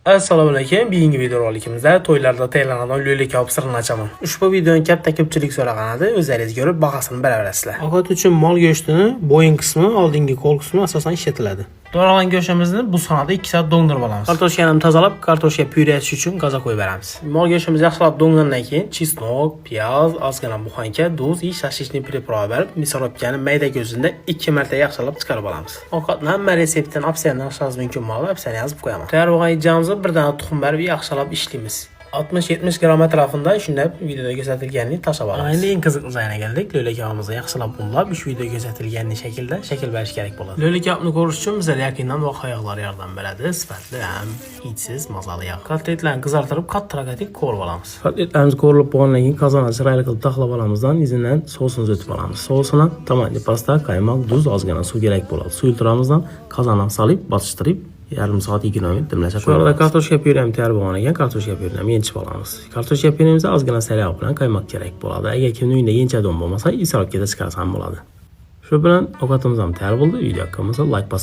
Assalomu alaykum. Bugungi videorolikimizda to'ylarda tayyorlanadigan lo'li kabob sirini ochaman. Ushbu videoni katta ko'pchilik so'ragan edi. O'zlaringiz ko'rib bahosini bilaverasizlar. Ovqat uchun mol go'shtini bo'yin qismi, oldingi qo'l qismi asosan ishlatiladi. To'g'ralgan go'shtimizni bu sonada 2 soat dongdirib olamiz. Kartoshkani tozalab, kartoshka pyuresi uchun gaza qo'yib beramiz. Mol go'shtimiz yaxshilab dongandan keyin chesnok, piyoz, ozgina buxanka, duz, shashishni priprava berib, misorobkani mayda ko'zida 2 marta yaxshilab chiqarib olamiz. Ovqatni hamma retseptdan opsiyadan olishingiz mumkin bo'lib, opsiyani yozib qo'yaman. Tayyor bo'lgan idjamizni bir dona tuxum berib yaxshilab ishlaymiz. 60-70 gram atrofida shunday videoda ko'rsatilganini tashlab olamiz. Endi eng qiziq joyiga keldik. Lo'li kabobimizni yaxshilab unlab, shu videoda ko'rsatilgan shaklda shakl berish kerak bo'ladi. Lo'li kabobni ko'rish uchun bizga yaqindan voqea oyoqlar yordam beradi. Sifatli ham, hidsiz, mazali ham. Kotletlarni qizartirib, qattiq etib qo'rib olamiz. Kotletlarimiz qo'rilib bo'lgandan keyin qozonni chiroyli qilib taxlab olamizdan, izidan sosini o'tib olamiz. Sosini tomatli pasta, qaymoq, duz, ozgina suv kerak bo'ladi. Suv iltiramizdan qozonga solib, bosishtirib yarim soat 20 minut dimlashib qo'yamiz. Shu kartoshka pyurem tayyor bo'lgan ekan, kartoshka pyureni yenchib olamiz. Kartoshka pyuremizda ozgina sariyog' bilan qaymoq kerak bo'ladi. Agar kimning uyida yenchadon bo'lmasa, isrofga chiqarsa ham bo'ladi. Shu bilan ovqatimiz ham tayyor bo'ldi. Videoga like bosing.